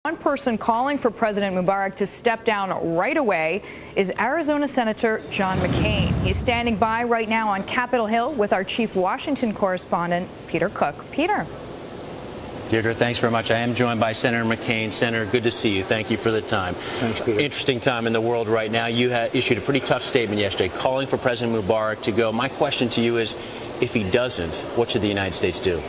One person calling for President Mubarak to step down right away is Arizona Senator John McCain. He's standing by right now on Capitol Hill with our chief Washington correspondent, Peter Cook. Peter. Deirdre, thanks very much. I am joined by Senator McCain. Senator, good to see you. Thank you for the time. Thanks, Peter. Interesting time in the world right now. You had issued a pretty tough statement yesterday calling for President Mubarak to go. My question to you is, if he doesn't, what should the United States do?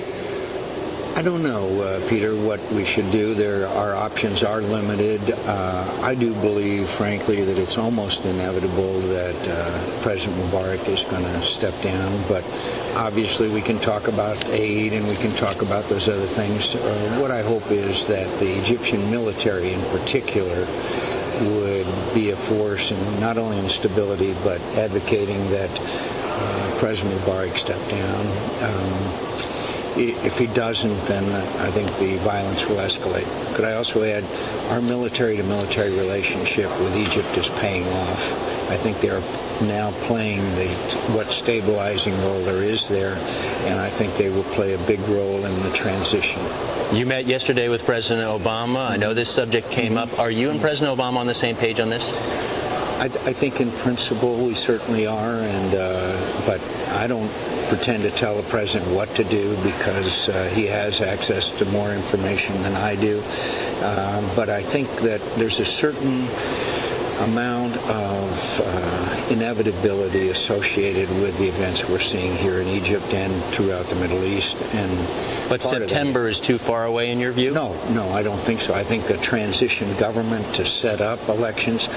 I don't know, Peter, what we should do. Our options are limited. I do believe, frankly, that it's almost inevitable that President Mubarak is going to step down. But obviously, we can talk about aid and we can talk about those other things. What I hope is that the Egyptian military in particular would be a force in not only in stability, but advocating that President Mubarak step down. If he doesn't, then I think the violence will escalate. Could I also add, our military-to-military relationship with Egypt is paying off. I think they're now playing what stabilizing role there is there, and I think they will play a big role in the transition. You met yesterday with President Obama. I know this subject came up. Are you and President Obama on the same page on this? I think in principle we certainly are, but I don't pretend to tell the president what to do because he has access to more information than I do. But I think that there's a certain amount of inevitability associated with the events we're seeing here in Egypt and throughout the Middle East. But September is too far away in your view? No, I don't think so. I think a transition government to set up elections.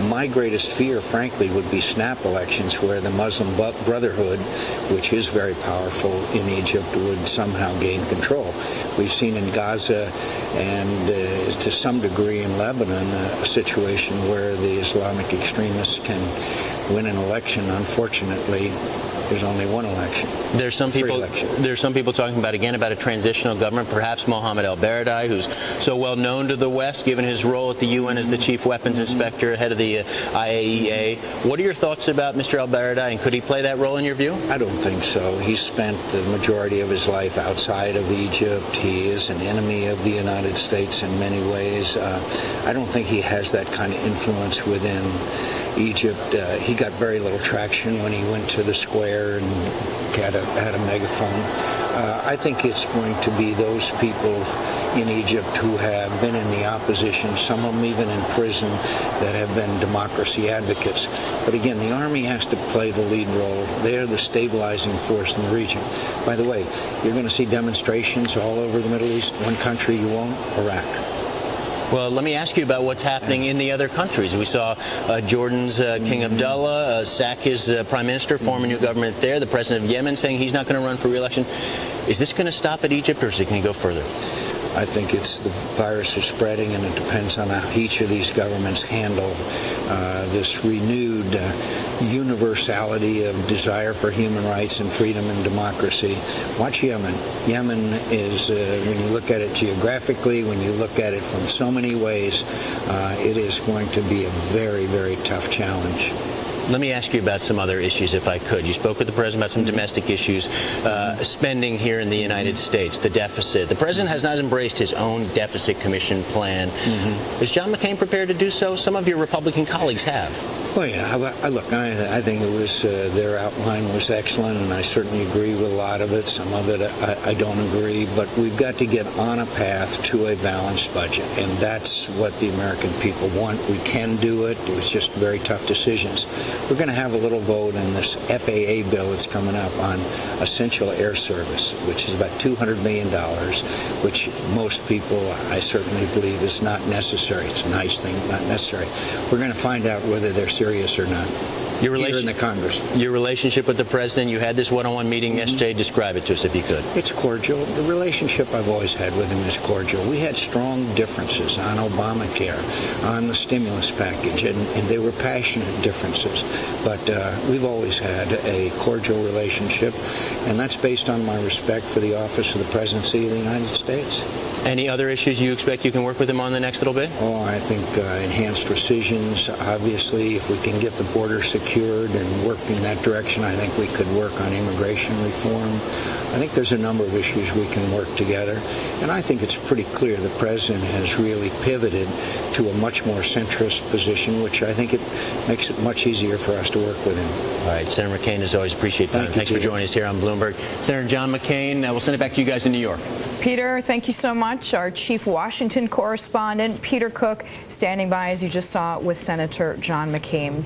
My greatest fear, frankly, would be snap elections where the Muslim Brotherhood, which is very powerful in Egypt, would somehow gain control. We've seen in Gaza and to some degree in Lebanon a situation where the Islamic extremists can win an election. Unfortunately, there's only one election. There's some people talking about a transitional government, perhaps Mohammed al-Baradei, who's so well known to the West, given his role at the UN as the chief weapons inspector, head of the IAEA. What are your thoughts about Mr. al-Baradei, and could he play that role in your view? I don't think so. He spent the majority of his life outside of Egypt. He is an enemy of the United States in many ways. I don't think he has that kind of influence within Egypt. He got very little traction when he went to the square and had a megaphone. I think it's going to be those people in Egypt who have been in the opposition, some of them even in prison, that have been democracy advocates. But again, the army has to play the lead role. They're the stabilizing force in the region. By the way, you're going to see demonstrations all over the Middle East. One country you won't, Iraq. Well, let me ask you about what's happening in the other countries. We saw Jordan's King Abdullah sack his prime minister, form a new government there. The president of Yemen saying he's not going to run for re-election. Is this going to stop at Egypt, or is it going to go further? I think it's the virus is spreading, and it depends on how each of these governments handle this renewed universality of desire for human rights and freedom and democracy. Watch Yemen. Yemen is, when you look at it geographically, when you look at it from so many ways, it is going to be a very, very tough challenge. Let me ask you about some other issues, if I could. You spoke with the president about some domestic issues, spending here in the United States, the deficit. The president has not embraced his own deficit commission plan. Is John McCain prepared to do so? Some of your Republican colleagues have. Well, yeah, look, I think it was their outline was excellent, and I certainly agree with a lot of it. Some of it I don't agree, but we've got to get on a path to a balanced budget, and that's what the American people want. We can do it. It was just very tough decisions. We're going to have a little vote in this FAA bill that's coming up on essential air service, which is about $200 million, which most people, I certainly believe, is not necessary. It's a nice thing, not necessary. We're going to find out whether they're serious or not. Here in the Congress. Your relationship with the president, you had this one-on-one meeting yesterday. Describe it to us if you could. It's cordial. The relationship I've always had with him is cordial. We had strong differences on Obamacare, on the stimulus package, and they were passionate differences. But we've always had a cordial relationship, and that's based on my respect for the office of the presidency of the United States. Any other issues you expect you can work with him on the next little bit? Oh, I think enhanced rescissions. Obviously, if we can get the border secured and work in that direction, I think we could work on immigration reform. I think there's a number of issues we can work together. And I think it's pretty clear the president has really pivoted to a much more centrist position, which I think it makes it much easier for us to work with him. All right, Senator McCain, as always, appreciate the time. Thanks for joining us here on Bloomberg. Senator John McCain, we'll send it back to you guys in New York. Peter, thank you so much. Our chief Washington correspondent, Peter Cook, standing by, as you just saw, with Senator John McCain.